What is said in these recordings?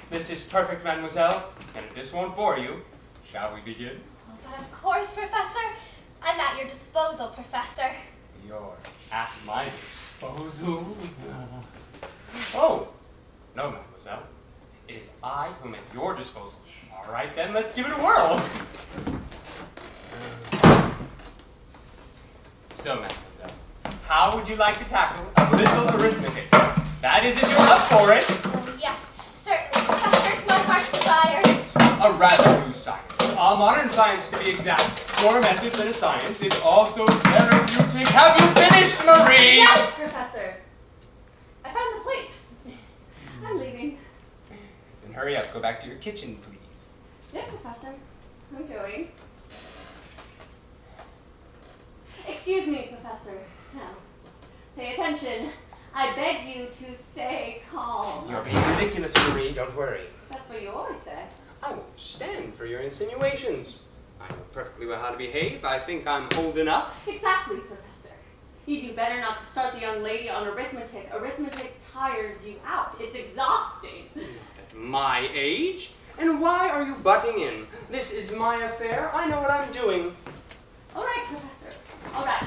This is perfect, mademoiselle, and if this won't bore you, shall we begin? Oh, but of course, Professor. I'm at your disposal, Professor. You're at my disposal? Oh, no, mademoiselle. It is I who am at your disposal. All right, then, let's give it a whirl. So, mademoiselle, how would you like to tackle a little arithmetic? That is, if you're up for it. Oh, yes, certainly, Professor. It's my heart's desire. It's a rather new science. A modern science, to be exact. More method than a science. It's also therapeutic. Have you finished, Marie? Yes, Professor. I found the plate. I'm leaving. Then hurry up. Go back to your kitchen, please. Yes, Professor. I'm going. Excuse me, Professor. Now, pay attention. I beg you to stay calm. You're being ridiculous, Marie. Don't worry. That's what you always say. I won't stand for your insinuations. I know perfectly well how to behave. I think I'm old enough. Exactly, Professor. You do better not to start the young lady on arithmetic. Arithmetic tires you out. It's exhausting. Not at my age. And why are you butting in? This is my affair. I know what I'm doing. All right, Professor. All right.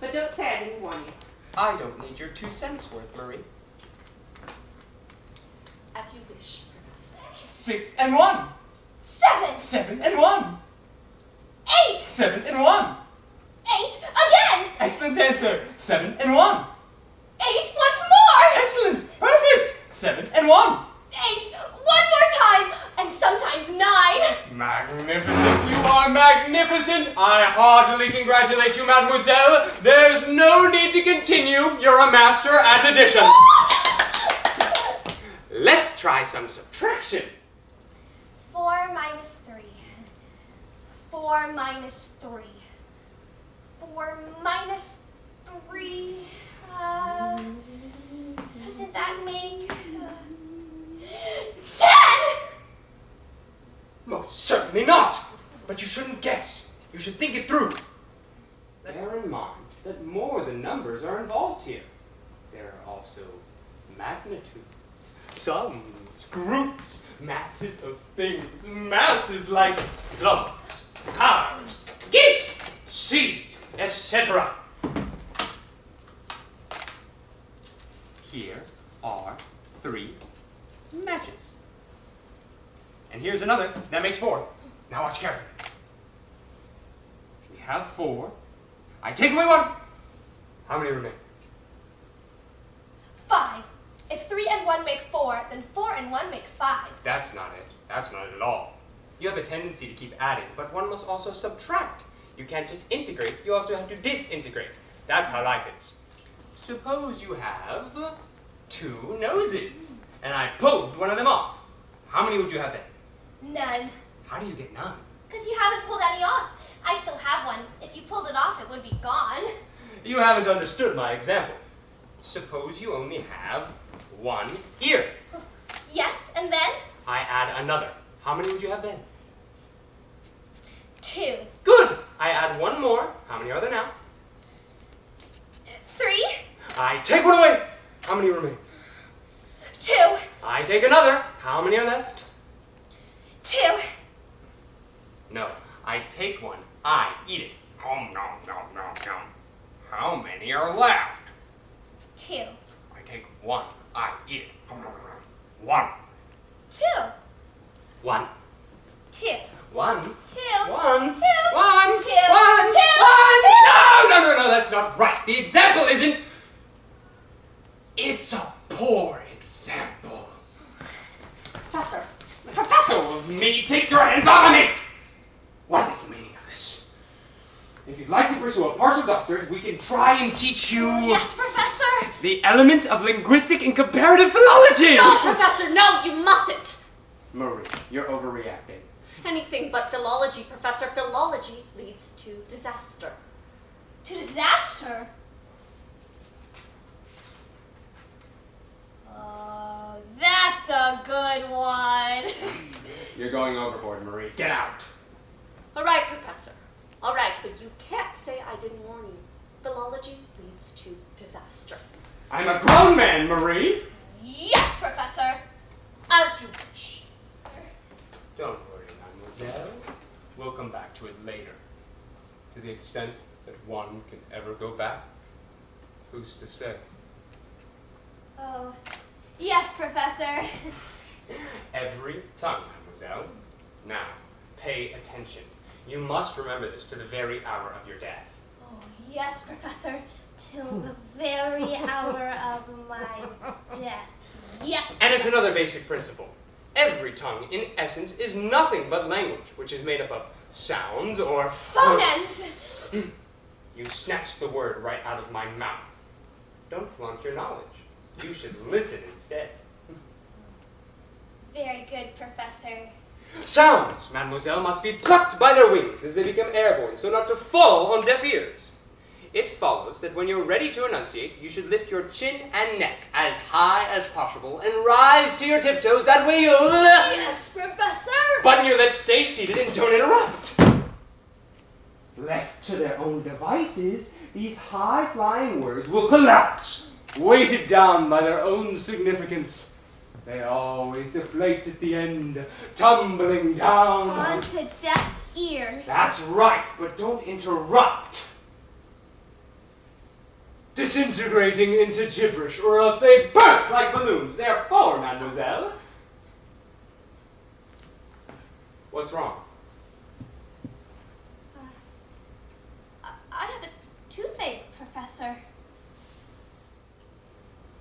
But don't say I didn't warn you. I don't need your 2 cents worth, Marie. As you wish, Professor. 6 and 1. 7. 7 and 1. 8. 7 and 1. 8 again. Excellent answer. 7 and 1. 8 once more. Excellent. Perfect. 7 and 1. 8 one more time, and sometimes 9. Magnificent. You are magnificent. I heartily congratulate you, mademoiselle. There's no need to continue. You're a master at addition. Let's try some subtraction. 4 minus 3. 4 minus 3. 4 minus 3. Doesn't that make 10? Most certainly not. But you shouldn't guess. You should think it through. Bear in mind that more than numbers are involved here. There are also magnitudes, sums, groups, masses of things, masses like lumps, cars, geese, seeds, etc. Here are 3 matches. And here's another. That makes 4. Now watch carefully. We have 4. I take away 1. How many remain? 5. If 3 and 1 make 4, then 4 and 1 make 5. That's not it. That's not it at all. You have a tendency to keep adding, but one must also subtract. You can't just integrate, you also have to disintegrate. That's how life is. Suppose you have 2 noses, and I pulled one of them off. How many would you have then? None. How do you get none? Because you haven't pulled any off. I still have one. If you pulled it off, it would be gone. You haven't understood my example. Suppose you only have 1 ear. Yes, and then? I add another. How many would you have then? 2. Good! I add 1 more. How many are there now? 3. I take 1 away. How many remain? 2. I take another. How many are left? 2. No, I take 1. I eat it. Nom, nom, nom, nom, nom. How many are left? 2. I take 1. I eat it. Nom, nom, nom, nom. 1. 2. 1. 2. 1. 2. 1. 2. 1. 2. 1. 2. 1. 2. No, that's not right. The example isn't. It's a poor example. Professor. Professor of me, take your hands off of me! What is the meaning of this? If you'd like to pursue a partial doctorate, we can try and teach you... Yes, Professor. the elements of linguistic and comparative philology! No, Professor, no, you mustn't. Marie, you're overreacting. Anything but philology, Professor. Philology leads to disaster. To disaster? That's a good one. You're going overboard, Marie. Get out! All right, Professor. All right, but you can't say I didn't warn you. Philology leads to disaster. I'm a grown man, Marie! Yes, Professor. As you wish. we'll come back to it later. To the extent that one can ever go back, who's to say? Oh, yes, Professor. Every tongue, mademoiselle. Now, pay attention. You must remember this to the very hour of your death. Oh, yes, Professor. Till the very hour of my death. Yes. And it's another basic principle. Every tongue, in essence, is nothing but language, which is made up of sounds or Phonens. You snatched the word right out of my mouth. Don't flaunt your knowledge. You should listen instead. Very good, Professor. Sounds, mademoiselle, must be plucked by their wings as they become airborne, so not to fall on deaf ears. It follows that when you're ready to enunciate, you should lift your chin and neck as high as possible and rise to your tiptoes. That way you'll... Yes, Professor! Button your lips, stay seated, and don't interrupt. Left to their own devices, these high-flying words will collapse, weighted down by their own significance. They always deflate at the end, tumbling down onto deaf ears. That's right, but don't interrupt. Disintegrating into gibberish, or else they burst like balloons. Therefore, mademoiselle. What's wrong? I have a toothache, Professor.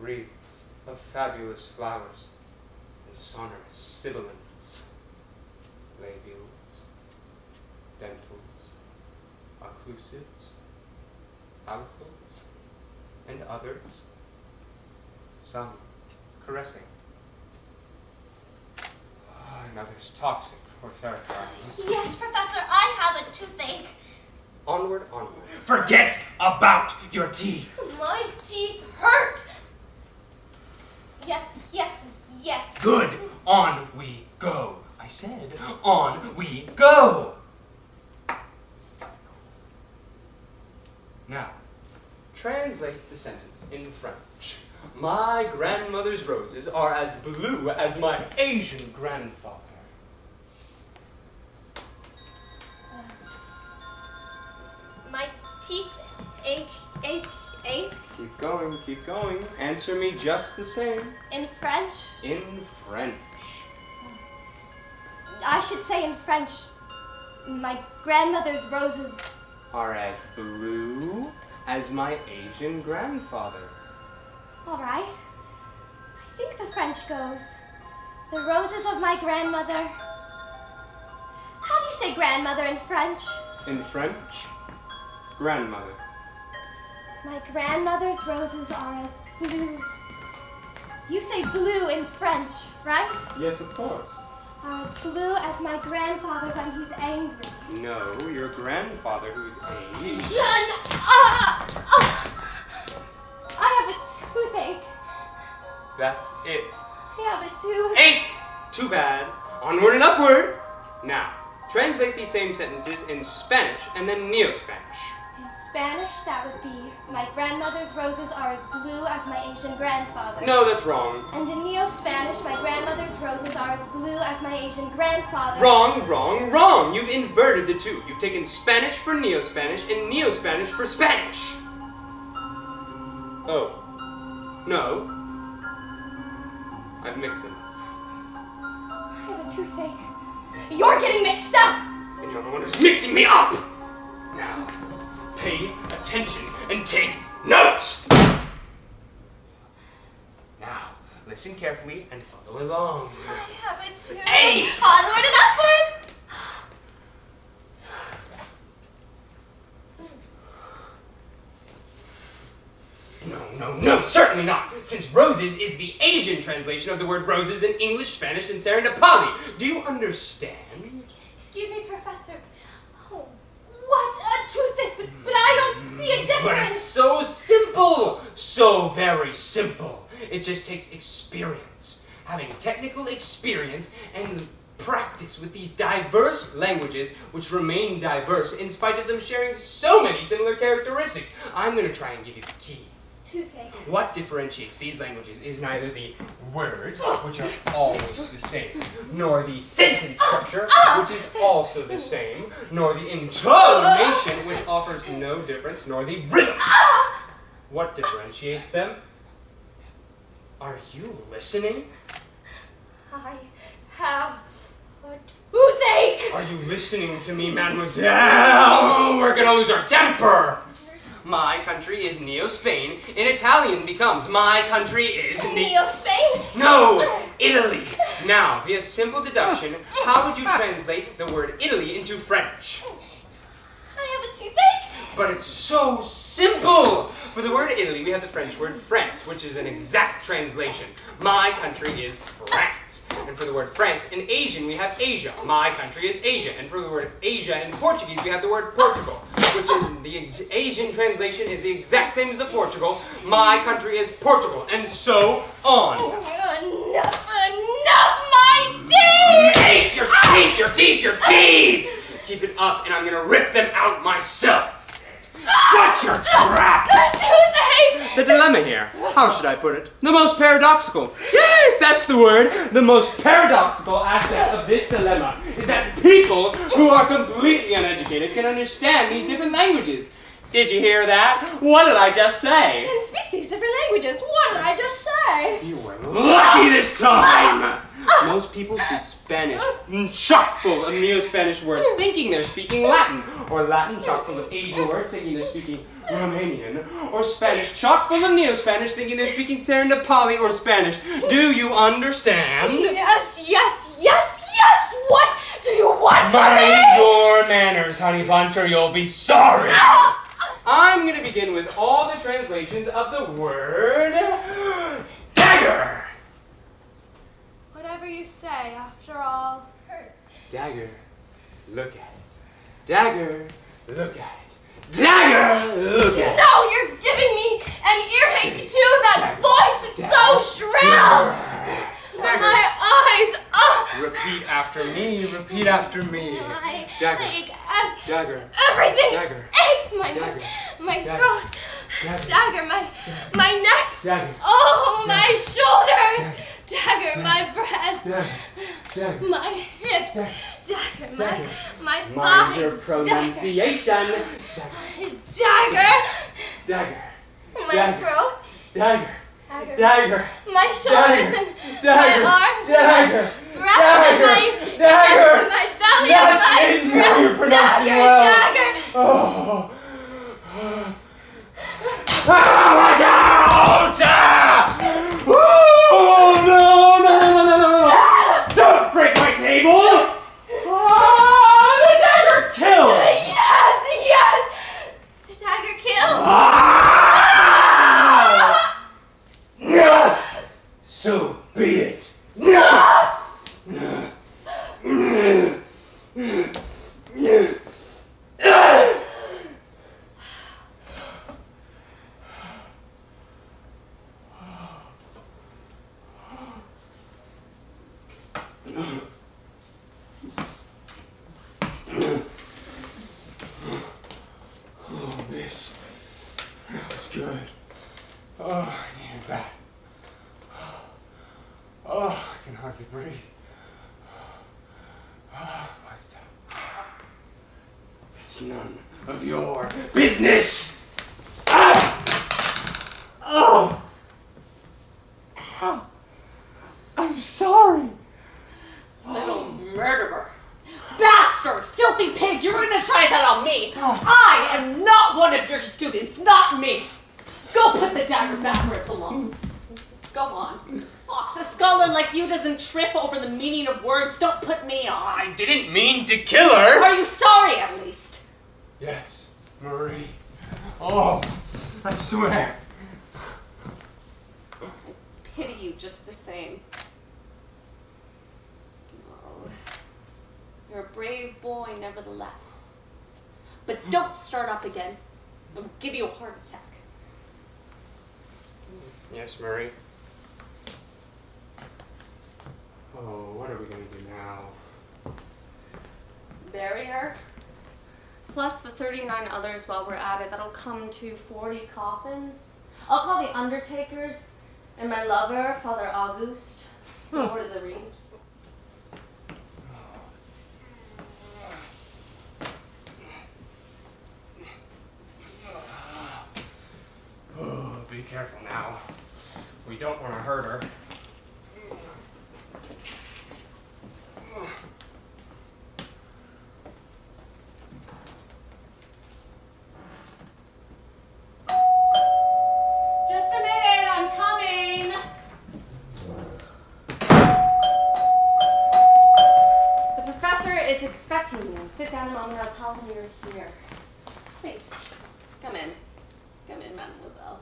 Wreaths of fabulous flowers and sonorous sibilants, labials, dentals, occlusives, alcals, and others, some caressing, and others toxic or terrifying. Yes, Professor, I have a toothache. Onward, onward. Forget about your teeth. My teeth hurt. Yes, yes, yes. Good. On we go. I said, on we go. Now, translate the sentence in French. My grandmother's roses are as blue as my Asian grandfather. My teeth ache. Keep going, keep going. Answer me just the same. In French? In French. I should say in French. My grandmother's roses are as blue as my Asian grandfather. All right. I think the French goes. The roses of my grandmother. How do you say grandmother in French? In French, grandmother. My grandmother's roses are as blue. You say blue in French, right? Yes, of course. Are as blue as my grandfather when he's angry. No, your grandfather who's Asian. Shun! I have a toothache. That's it. I have a toothache. Ache! Too bad. Onward and upward. Now, translate these same sentences in Spanish and then Neo-Spanish. In Spanish, that would be, my grandmother's roses are as blue as my Asian grandfather. No, that's wrong. And in Neo-Spanish, my grandmother's roses are as blue as my Asian grandfather. Wrong, wrong, wrong. You've inverted the two. You've taken Spanish for Neo-Spanish and Neo-Spanish for Spanish. Oh. No. I've mixed them. I have a toothache. You're getting mixed up! And you're the one who's mixing me up! Now, pay attention and take notes! Now, listen carefully and follow along. I have a toothache. Hey! Onward and upward! No, certainly not, since roses is the Asian translation of the word roses in English, Spanish, and Serendipity. Do you understand? Excuse me, Professor. Oh, what a toothache, but I don't see a difference. But it's so simple, so very simple. It just takes experience, having technical experience and practice with these diverse languages, which remain diverse in spite of them sharing so many similar characteristics. I'm going to try and give you the key. Toothache. What differentiates these languages is neither the words, which are always the same, nor the sentence structure, which is also the same, nor the intonation, which offers no difference, nor the rhythm. What differentiates them? Are you listening? I have a toothache. Are you listening to me, mademoiselle? We're gonna lose our temper. My country is Neo-Spain. In Italian becomes my country is Neo-Spain? No, Italy. Now, via simple deduction, how would you translate the word Italy into French? I have a toothache? But it's so simple. For the word Italy, we have the French word France, which is an exact translation. My country is France. And for the word France, in Asian, we have Asia. My country is Asia. And for the word Asia in Portuguese, we have the word Portugal, which in the Asian translation is the exact same as the Portugal. My country is Portugal, and so on. Enough, my teeth! Your teeth, your teeth, your teeth! Keep it up, and I'm gonna rip them out myself. Shut your trap! The toothache! The dilemma here, how should I put it? The most paradoxical. Yes, that's the word. The most paradoxical aspect of this dilemma is that people who are completely uneducated can understand these different languages. Did you hear that? What did I just say? I can speak these different languages. What did I just say? You were lucky this time! Most people speak Spanish, chock full of Neo-Spanish words, thinking they're speaking Latin, or Latin chock full of Asian words, thinking they're speaking Romanian, or Spanish chock full of Neo-Spanish, thinking they're speaking Serendipali or Spanish. Do you understand? Yes. What do you want from me? Mind your manners, honey bunch, or you'll be sorry. I'm going to begin with all the translations of the word dagger. Whatever you say, after all. Dagger, look at it. Dagger, look at it. Dagger, look at it. No, you're giving me an earache too. That voice, it's so shrill. My eyes. Repeat after me. Repeat after me. My Dagger. leg, Dagger. everything Dagger. aches. My Dagger. throat. Dagger. Dagger. My neck. Dagger. Oh, my shoulders. Dagger. My breath. Dagger. My hips. Dagger. My thighs. Mind your pronunciation. Dagger. Dagger. My Dagger. throat. Dagger. Dagger. Dagger. My shoulders and Dagger. my arms. Dagger. Breasts and my Dagger. my belly That's and it. my Now you're breath. pronouncing well. Dagger. Oh. Watch out! Oh, no. Don't break my table. The dagger kills. Yes. The dagger kills. So be it. Oh, miss. That was good. Oh, I needed that. Oh, I can hardly breathe. Oh, but it's none of your business. Oh. I'm sorry. Little murderer. Bastard! Filthy pig! You're gonna try that on me! I am not one of your students, not me! Go put the dagger back where it belongs. Go on. Fox, a scholar like you doesn't trip over the meaning of words. Don't put me on. I didn't mean to kill her. Are you sorry, at least? Yes, Marie. Oh, I swear. Pity you just the same. Oh, you're a brave boy, nevertheless. But don't start up again. I'll give you a heart attack. Yes, Marie. Oh, what are we going to do now? Bury her. Plus the 39 others while we're at it. That'll come to 40 coffins. I'll call the undertakers and my lover, Father Auguste, over to the reefs. Oh, be careful now. We don't want to hurt her. Just a minute, I'm coming. The professor is expecting you. Sit down a moment, I'll tell him you're here. Please, come in. Come in, mademoiselle.